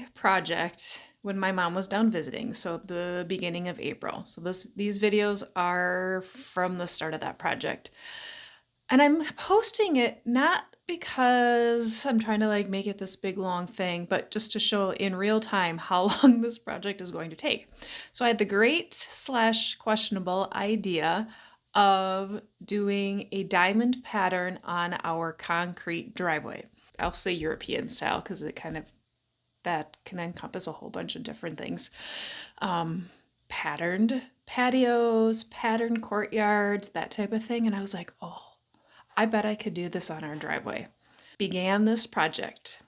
pre-project when my mom was down visiting, so the beginning of April. So these videos are from the start of that project. And I'm posting it not because I'm trying to like make it this big long thing, but just to show in real time how long this project is going to take. So I had the great / questionable idea of doing a diamond pattern on our concrete driveway. I'll say European style because that can encompass a whole bunch of different things. Patterned patios, patterned courtyards, that type of thing. And I was like, oh, I bet I could do this on our driveway. Began this project.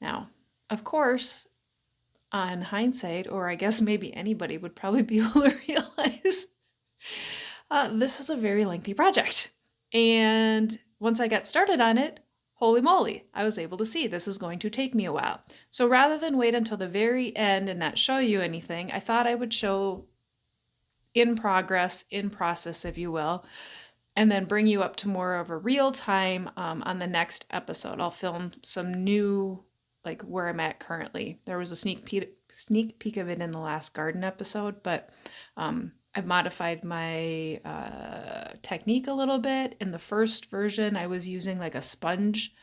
Now, of course, on hindsight, or I guess maybe anybody would probably be able to realize this is a very lengthy project. And once I got started on it, holy moly, I was able to see this is going to take me a while. So rather than wait until the very end and not show you anything, I thought I would show in progress, in process, if you will, and then bring you up to more of a real time on the next episode. I'll film some new, like where I'm at currently. There was a sneak peek of it in the last garden episode, but I've modified my technique a little bit. In the first version, I was using like a sponge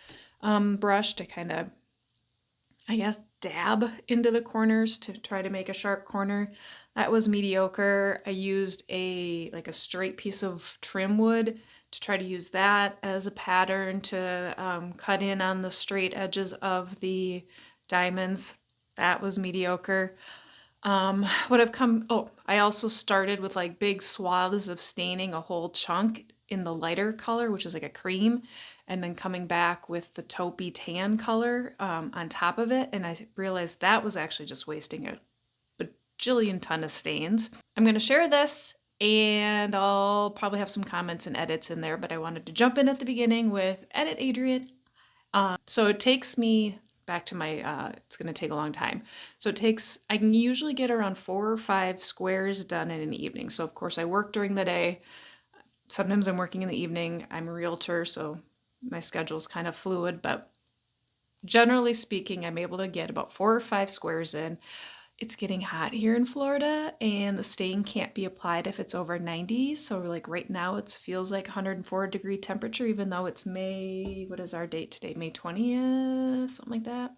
brush to kind of, I guess, dab into the corners to try to make a sharp corner. That was mediocre. I used a straight piece of trim wood to try to use that as a pattern to cut in on the straight edges of the diamonds. That was mediocre. I also started with like big swaths of staining a whole chunk in the lighter color, which is like a cream, and then coming back with the taupey tan color on top of it. And I realized that was actually just wasting a bajillion ton of stains. I'm going to share this and I'll probably have some comments and edits in there, but I wanted to jump in at the beginning with edit Adrian. So it takes me back to my, it's going to take a long time. So I can usually get around 4 or 5 squares done in an evening. So of course I work during the day. Sometimes I'm working in the evening. I'm a realtor, so my schedule's kind of fluid, but generally speaking, I'm able to get about 4 or 5 squares in. It's getting hot here in Florida and the stain can't be applied if it's over 90. So like right now it feels like 104-degree temperature, even though it's May, what is our date today? May 20th, something like that.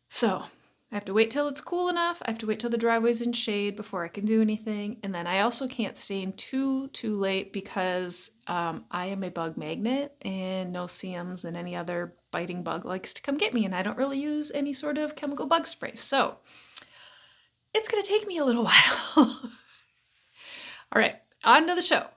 So I have to wait till it's cool enough. I have to wait till the driveway's in shade before I can do anything. And then I also can't stain too late because I am a bug magnet and no-see-ums and any other biting bug likes to come get me. And I don't really use any sort of chemical bug spray. So it's going to take me a little while. All right, on to the show.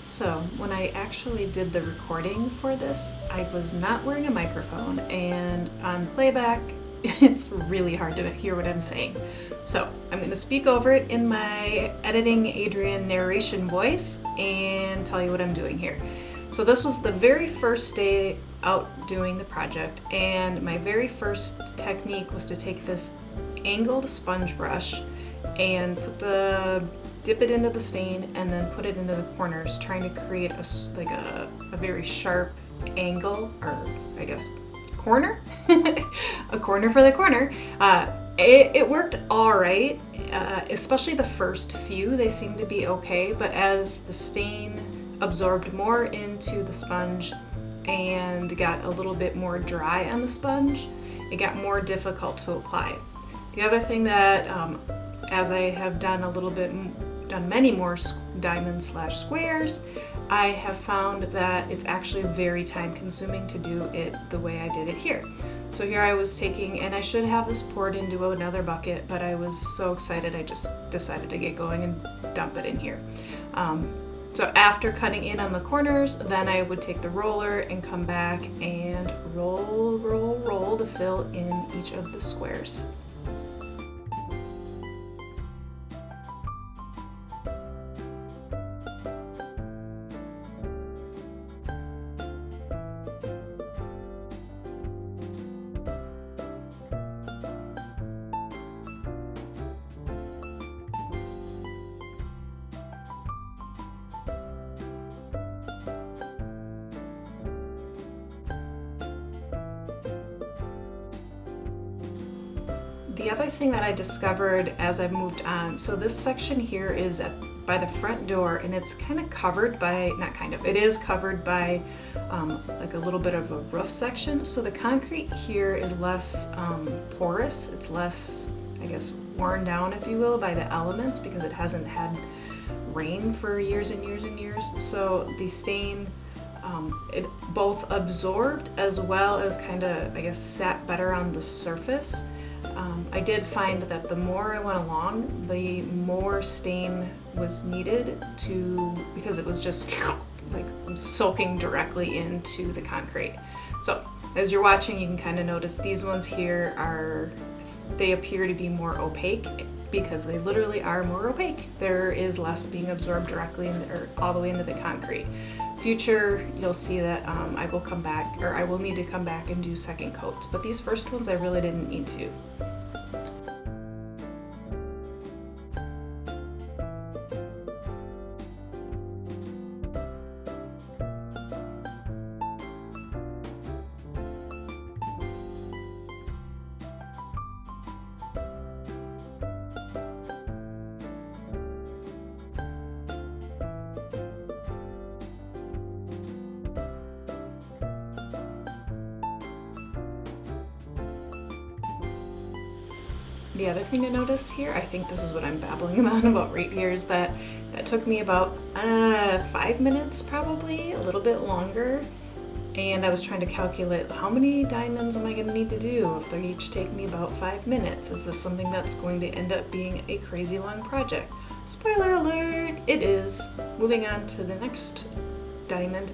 So when I actually did the recording for this, I was not wearing a microphone, and on playback, it's really hard to hear what I'm saying. So I'm going to speak over it in my editing Adrian narration voice and tell you what I'm doing here. So this was the very first day out doing the project, and my very first technique was to take this angled sponge brush and dip it into the stain and then put it into the corners, trying to create a very sharp angle, or I guess corner, a corner for the corner. It worked all right, especially the first few. They seemed to be okay, but as the stain absorbed more into the sponge and got a little bit more dry on the sponge, it got more difficult to apply. The other thing that, as I have done many more diamonds / squares, I have found that it's actually very time consuming to do it the way I did it here. So here I was taking, and I should have this poured into another bucket, but I was so excited I just decided to get going and dump it in here. So after cutting in on the corners, then I would take the roller and come back and roll to fill in each of the squares. The other thing that I discovered as I've moved on, so this section here is by the front door, and it's kind of covered by, not kind of, it is covered by like a little bit of a roof section. So the concrete here is less porous, it's less, I guess, worn down, if you will, by the elements because it hasn't had rain for years and years and years. So the stain, it both absorbed as well as kind of, I guess, sat better on the surface. I did find that the more I went along, the more stain was needed because it was just like soaking directly into the concrete. So as you're watching, you can kind of notice these ones here they appear to be more opaque because they literally are more opaque. There is less being absorbed directly or all the way into the concrete. Future, you'll see that I will need to come back and do second coats, but these first ones I really didn't need to. The other thing to notice here, I think this is what I'm babbling about right here, is that took me about 5 minutes, probably a little bit longer. And I was trying to calculate how many diamonds am I going to need to do if they each take me about 5 minutes. Is this something that's going to end up being a crazy long project? Spoiler alert, it is. Moving on to the next diamond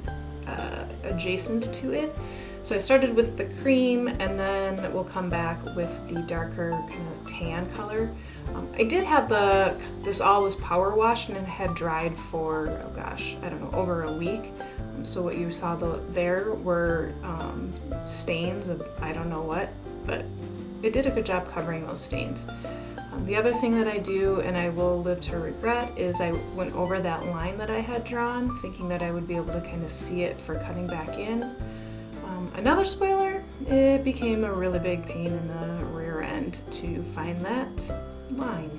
adjacent to it. So I started with the cream, and then we'll come back with the darker kind of tan color. I did have this all was power washed and it had dried for, oh gosh, I don't know, over a week. So what you saw there were stains of I don't know what, but it did a good job covering those stains. The other thing that I do, and I will live to regret, is I went over that line that I had drawn, thinking that I would be able to kind of see it for cutting back in. Another spoiler, it became a really big pain in the rear end to find that line.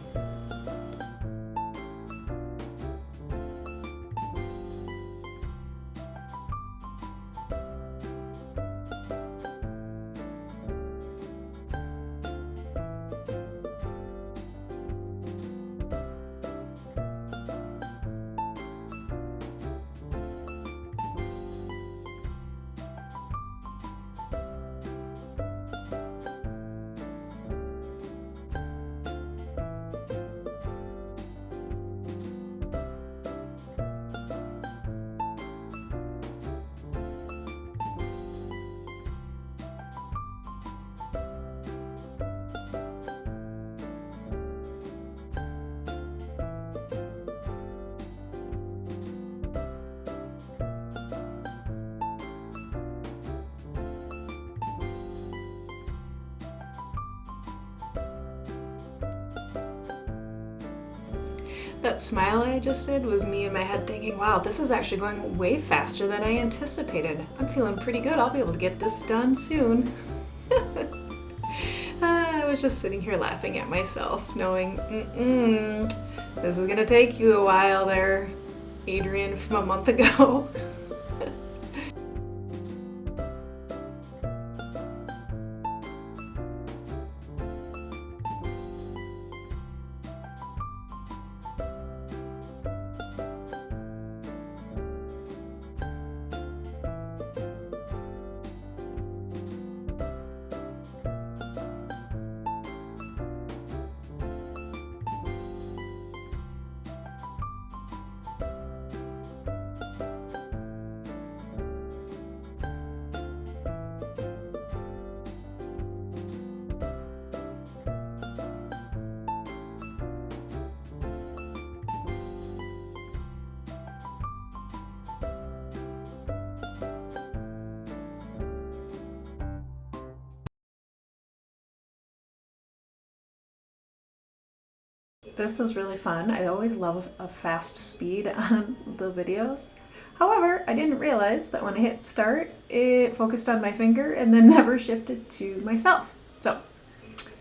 That smile I just did was me in my head thinking, wow, this is actually going way faster than I anticipated. I'm feeling pretty good. I'll be able to get this done soon. I was just sitting here laughing at myself, knowing, this is gonna take you a while there, Adrian from a month ago. This is really fun. I always love a fast speed on the videos. However, I didn't realize that when I hit start, it focused on my finger and then never shifted to myself. So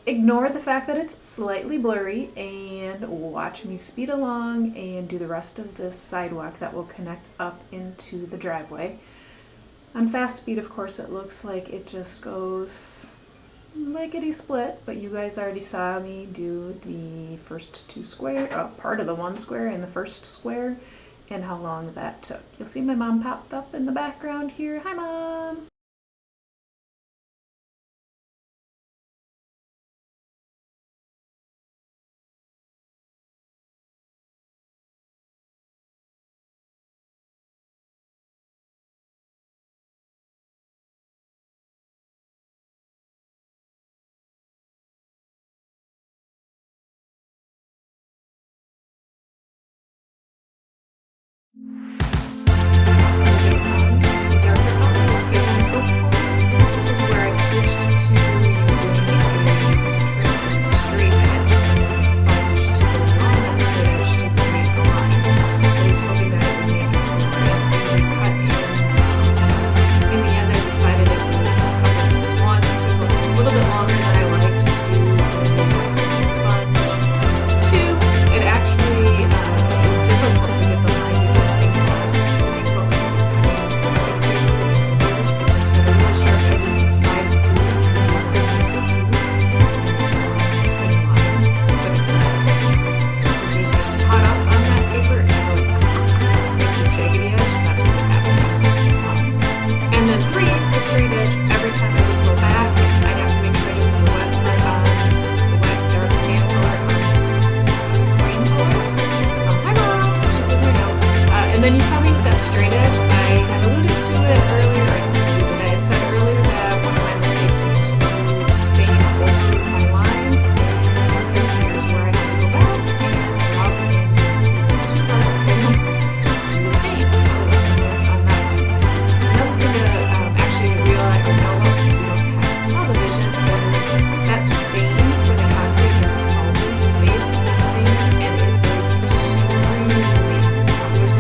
ignore the fact that it's slightly blurry and watch me speed along and do the rest of this sidewalk that will connect up into the driveway. On fast speed, of course, it looks like it just goes lickety split, but you guys already saw me do the first two square, part of the one square and the first square, and how long that took. You'll see my mom popped up in the background here. Hi, Mom! This is where I switched to using a straight edge and sponge to go along that straight edge to create a line. I was hoping that it would make it more easy cut in the end I decided it was a couple things. One, it took a little bit longer than I liked to do with sponge. Two, it actually is difficult to get the line because it takes a lot of then you saw me with that straight edge. I had alluded to it earlier. I had said earlier that one of my mistakes was to stay over my lines, and here's where I have to go back and draw in these two parts and do the same. So let's work on that one. Another thing to actually realize or know once you don't have smell division is that stain for the concrete is a solvent-based stain, and it is extremely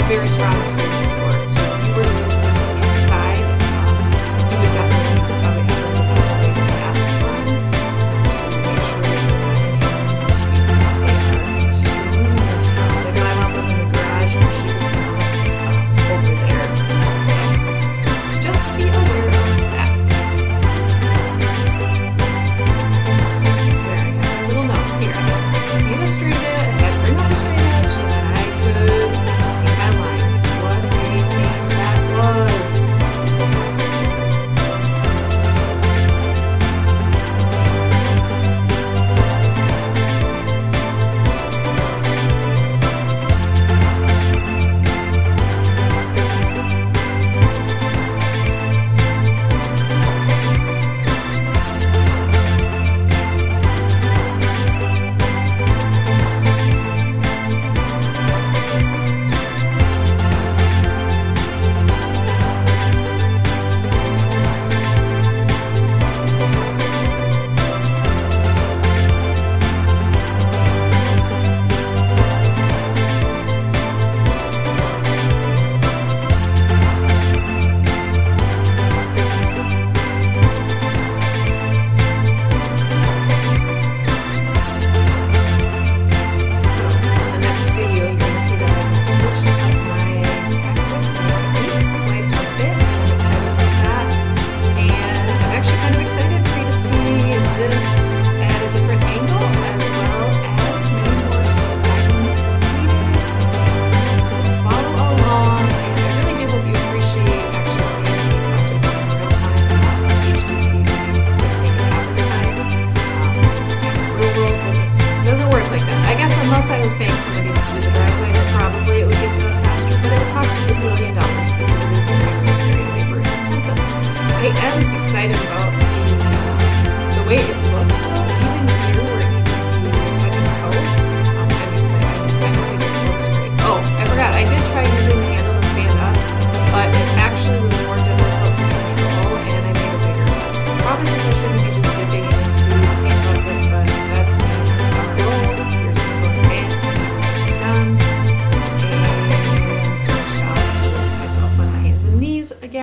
very strong.